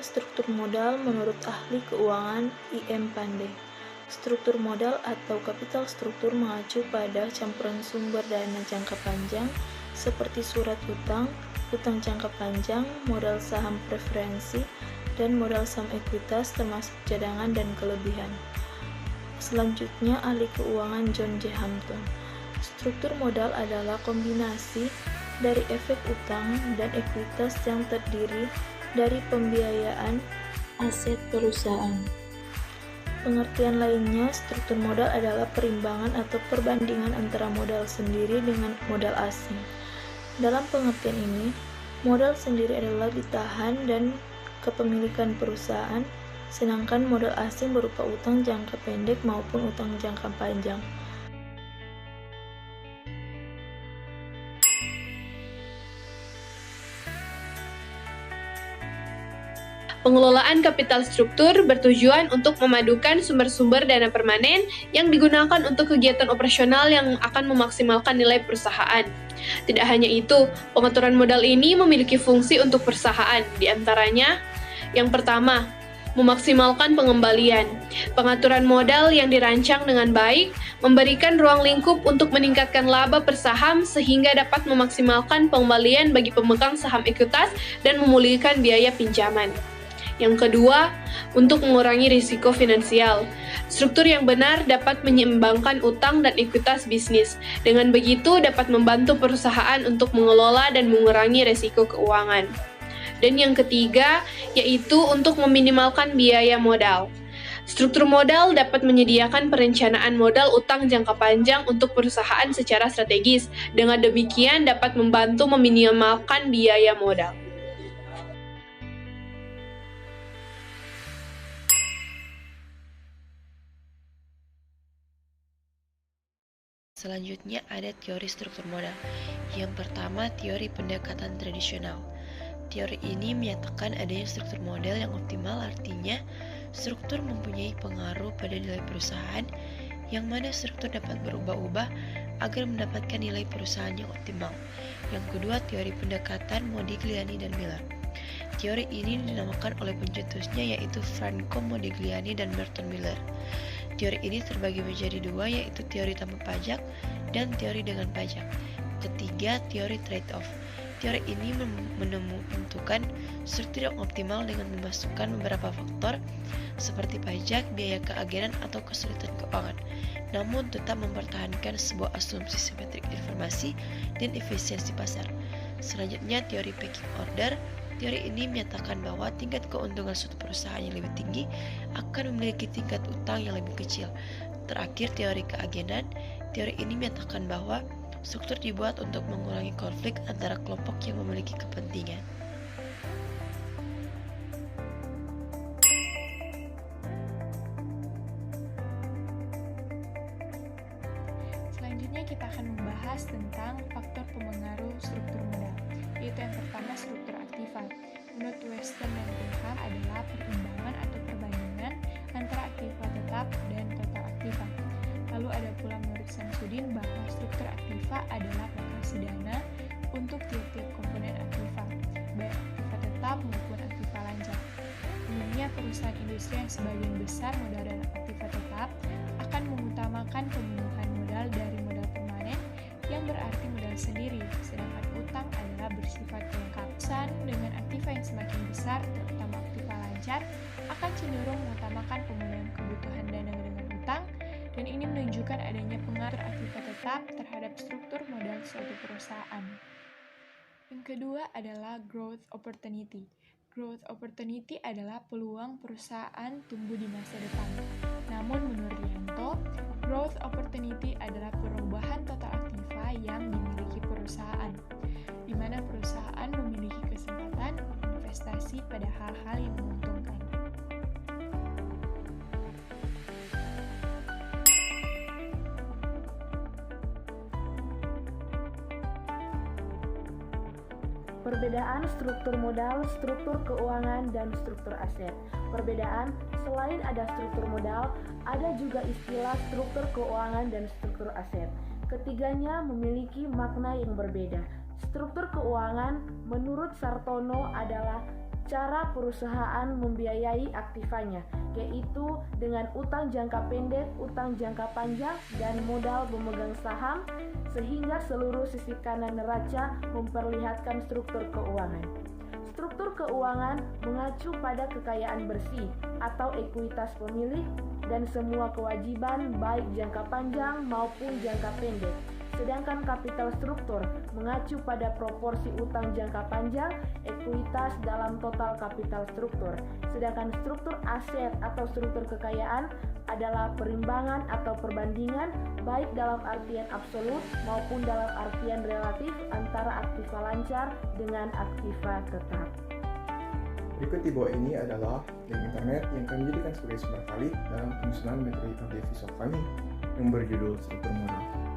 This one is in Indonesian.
struktur modal menurut ahli keuangan I.M. Pandey. Struktur modal atau capital struktur mengacu pada campuran sumber dana jangka panjang seperti surat utang, utang jangka panjang, modal saham preferensi, dan modal saham ekuitas termasuk cadangan dan kelebihan. Selanjutnya, ahli keuangan John J. Hampton. Struktur modal adalah kombinasi dari efek utang dan ekuitas yang terdiri dari pembiayaan aset perusahaan. Pengertian lainnya, struktur modal adalah perimbangan atau perbandingan antara modal sendiri dengan modal asing. Dalam pengertian ini, modal sendiri adalah ditahan dan kepemilikan perusahaan, sedangkan modal asing berupa utang jangka pendek maupun utang jangka panjang. Pengelolaan kapital struktur bertujuan untuk memadukan sumber-sumber dana permanen yang digunakan untuk kegiatan operasional yang akan memaksimalkan nilai perusahaan. Tidak hanya itu, pengaturan modal ini memiliki fungsi untuk perusahaan, di antaranya yang pertama, memaksimalkan pengembalian. Pengaturan modal yang dirancang dengan baik memberikan ruang lingkup untuk meningkatkan laba per saham sehingga dapat memaksimalkan pengembalian bagi pemegang saham ekuitas dan memulihkan biaya pinjaman. Yang kedua, untuk mengurangi risiko finansial. Struktur yang benar dapat menyeimbangkan utang dan ekuitas bisnis. Dengan begitu dapat membantu perusahaan untuk mengelola dan mengurangi risiko keuangan. Dan yang ketiga, yaitu untuk meminimalkan biaya modal. Struktur modal dapat menyediakan perencanaan modal utang jangka panjang untuk perusahaan secara strategis. Dengan demikian dapat membantu meminimalkan biaya modal. Selanjutnya ada teori struktur modal. Yang pertama, teori pendekatan tradisional. Teori ini menyatakan adanya struktur modal yang optimal, artinya struktur mempunyai pengaruh pada nilai perusahaan, yang mana struktur dapat berubah-ubah agar mendapatkan nilai perusahaan yang optimal. Yang kedua, teori pendekatan Modigliani dan Miller. Teori ini dinamakan oleh pencetusnya yaitu Franco Modigliani dan Merton Miller. Teori ini terbagi menjadi dua, yaitu teori tanpa pajak dan teori dengan pajak. Ketiga, teori trade-off. Teori ini menentukan struktur yang optimal dengan memasukkan beberapa faktor seperti pajak, biaya keagenan, atau kesulitan keuangan, namun tetap mempertahankan sebuah asumsi simetrik informasi dan efisiensi pasar. Selanjutnya, teori pecking order. Teori ini menyatakan bahwa tingkat keuntungan suatu perusahaan yang lebih tinggi akan memiliki tingkat utang yang lebih kecil. Terakhir, teori keagenan. Teori ini menyatakan bahwa struktur dibuat untuk mengurangi konflik antara kelompok yang memiliki kepentingan. Selanjutnya kita akan membahas tentang faktor pemengaruh struktur modal, yaitu yang pertama struktur aktiva. Menurut Weston dan Bingham adalah perimbangan atau perbandingan antara aktiva tetap dan total aktiva. Lalu ada pula menurut Samsudin bahwa struktur aktiva adalah proporsi dana untuk tiap-tiap komponen aktiva, baik aktiva tetap maupun aktiva lancar. Umumnya perusahaan industri yang sebagian besar modal dan aktiva tetap akan mengutamakan pemenuhan modal dari modal permanen yang berarti modal sendiri, sedangkan utang adalah bersifat pelengkap. Perusahaan dengan aktiva yang semakin besar, terutama aktiva lancar, akan cenderung mengutamakan pemenuhan kebutuhan dana dengan utang, dan ini menunjukkan adanya pengaruh aktiva tetap terhadap struktur modal suatu perusahaan. Yang kedua adalah growth opportunity. Growth opportunity adalah peluang perusahaan tumbuh di masa depan. Namun menurut Rianto, growth opportunity adalah perubahan total aktiva yang dimiliki perusahaan, di mana perusahaan memiliki kesempatan investasi pada hal-hal yang menguntungkan. Perbedaan struktur modal, struktur keuangan, dan struktur aset. Perbedaan, selain ada struktur modal, ada juga istilah struktur keuangan dan struktur aset. Ketiganya memiliki makna yang berbeda. Struktur keuangan menurut Sartono adalah cara perusahaan membiayai aktivanya, yaitu dengan utang jangka pendek, utang jangka panjang, dan modal pemegang saham, sehingga seluruh sisi kanan neraca memperlihatkan struktur keuangan. Struktur keuangan mengacu pada kekayaan bersih atau ekuitas pemilik dan semua kewajiban baik jangka panjang maupun jangka pendek. Sedangkan kapital struktur mengacu pada proporsi utang jangka panjang, ekuitas dalam total kapital struktur. Sedangkan struktur aset atau struktur kekayaan adalah perimbangan atau perbandingan baik dalam artian absolut maupun dalam artian relatif antara aktiva lancar dengan aktiva tetap. Berikut di bawah ini adalah link internet yang kami jadikan sebagai sumber valid dalam penyusunan materi audiovisual kami yang berjudul Struktur Modal.